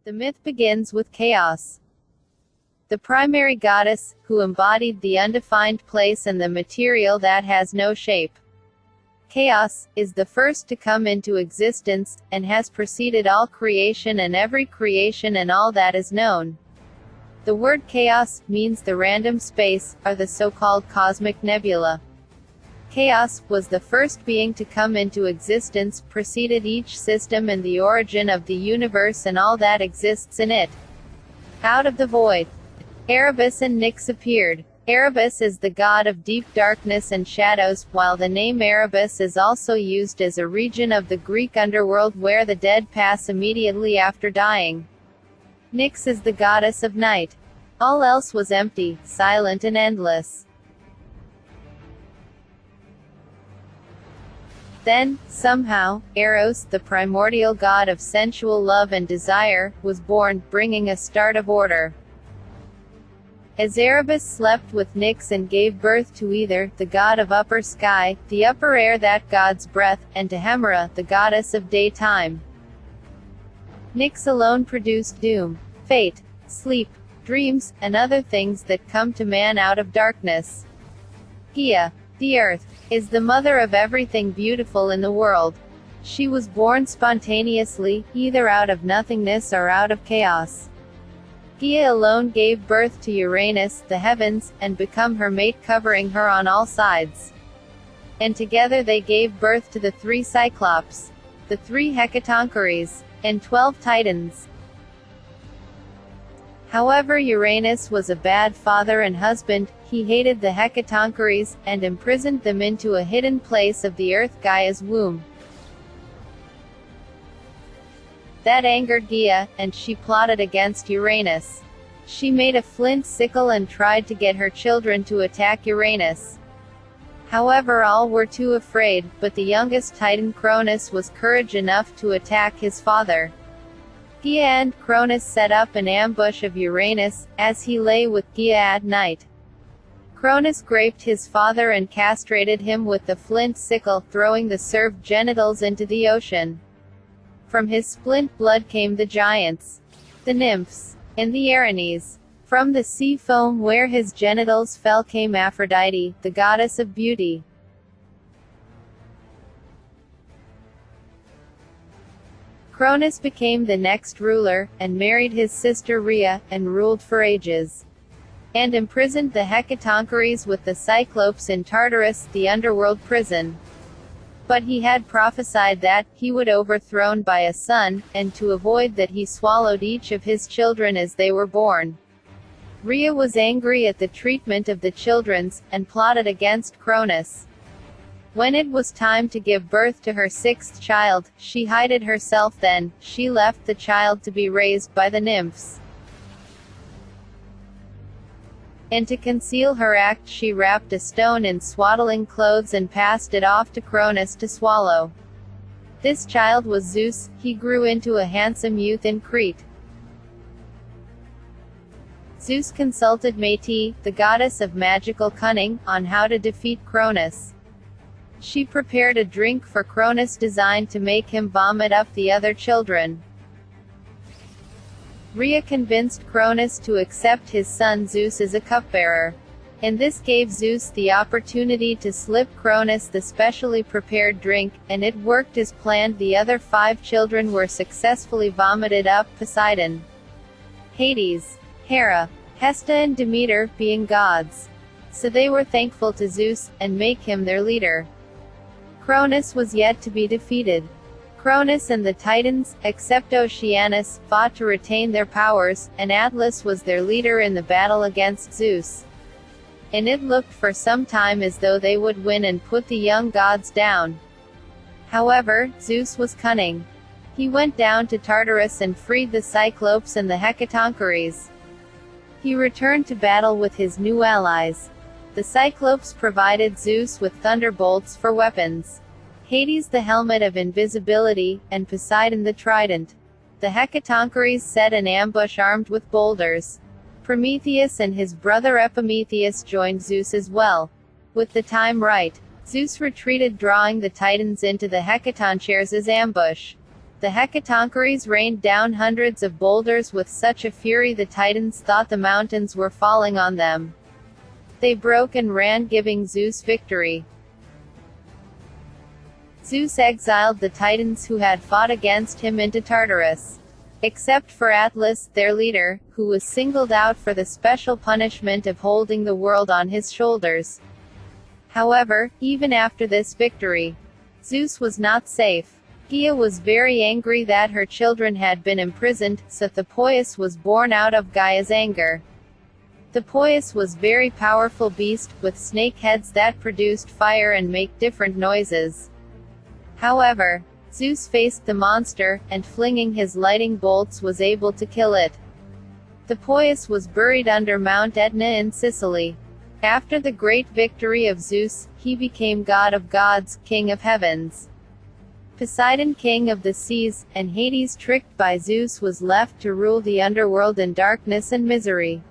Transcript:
The myth begins with chaos. The primary goddess, who embodied the undefined place and the material that has no shape. Chaos is the first to come into existence, and has preceded all creation and every creation and all that is known. The word chaos means the random space, or the so-called cosmic nebula. Chaos was the first being to come into existence, preceded each system and the origin of the universe and all that exists in it. Out of the void, Erebus and Nyx appeared. Erebus is the god of deep darkness and shadows, while the name Erebus is also used as a region of the Greek underworld where the dead pass immediately after dying. Nyx is the goddess of night. All else was empty, silent and endless. Then, somehow, Eros, the primordial god of sensual love and desire, was born, bringing a start of order. As Erebus slept with Nyx and gave birth to Ether, the god of upper sky, the upper air, that god's breath, and to Hemera, the goddess of daytime. Nyx alone produced doom, fate, sleep, dreams, and other things that come to man out of darkness. Gaia, the earth, is the mother of everything beautiful in the world. She was born spontaneously, either out of nothingness or out of chaos. Gaia alone gave birth to Uranus, the heavens, and become her mate, covering her on all sides. And together they gave birth to the 3 Cyclops, the 3 Hecatoncheires, and 12 Titans. However, Uranus was a bad father and husband. He hated the Hecatoncheires, and imprisoned them into a hidden place of the earth, Gaia's womb. That angered Gaia, and she plotted against Uranus. She made a flint sickle and tried to get her children to attack Uranus. However, all were too afraid, but the youngest Titan, Cronus, was courage enough to attack his father. Gaia and Cronus set up an ambush of Uranus, as he lay with Gaia at night. Cronus raped his father and castrated him with the flint sickle, throwing the served genitals into the ocean. From his splint blood came the giants, the nymphs, and the Erinyes. From the sea foam where his genitals fell came Aphrodite, the goddess of beauty. Cronus became the next ruler, and married his sister Rhea, and ruled for ages. And imprisoned the Hecatoncheires with the Cyclopes in Tartarus, the underworld prison. But he had prophesied that he would overthrown by a son, and to avoid that he swallowed each of his children as they were born. Rhea was angry at the treatment of the children's, and plotted against Cronus. When it was time to give birth to her 6th child, she hid herself. Then, she left the child to be raised by the nymphs. And to conceal her act, she wrapped a stone in swaddling clothes and passed it off to Cronus to swallow. This child was Zeus. He grew into a handsome youth in Crete. Zeus consulted Métis, the goddess of magical cunning, on how to defeat Cronus. She prepared a drink for Cronus designed to make him vomit up the other children. Rhea convinced Cronus to accept his son Zeus as a cupbearer. And this gave Zeus the opportunity to slip Cronus the specially prepared drink, and it worked as planned. The other 5 children were successfully vomited up. Poseidon, Hades, Hera, Hesta and Demeter, being gods. So they were thankful to Zeus, and make him their leader. Cronus was yet to be defeated. Cronus and the Titans, except Oceanus, fought to retain their powers, and Atlas was their leader in the battle against Zeus. And it looked for some time as though they would win and put the young gods down. However, Zeus was cunning. He went down to Tartarus and freed the Cyclopes and the Hecatoncheires. He returned to battle with his new allies. The Cyclopes provided Zeus with thunderbolts for weapons. Hades the helmet of invisibility, and Poseidon the trident. The Hecatoncheires set an ambush armed with boulders. Prometheus and his brother Epimetheus joined Zeus as well. With the time right, Zeus retreated, drawing the Titans into the Hecatoncheires' ambush. The Hecatoncheires rained down hundreds of boulders with such a fury the Titans thought the mountains were falling on them. They broke and ran, giving Zeus victory. Zeus exiled the Titans who had fought against him into Tartarus. Except for Atlas, their leader, who was singled out for the special punishment of holding the world on his shoulders. However, even after this victory, Zeus was not safe. Gaia was very angry that her children had been imprisoned, so the Poius was born out of Gaia's anger. The Poius was very powerful beast, with snake heads that produced fire and make different noises. However, Zeus faced the monster, and flinging his lightning bolts was able to kill it. The Poius was buried under Mount Etna in Sicily. After the great victory of Zeus, he became god of gods, king of heavens. Poseidon, king of the seas, and Hades, tricked by Zeus, was left to rule the underworld in darkness and misery.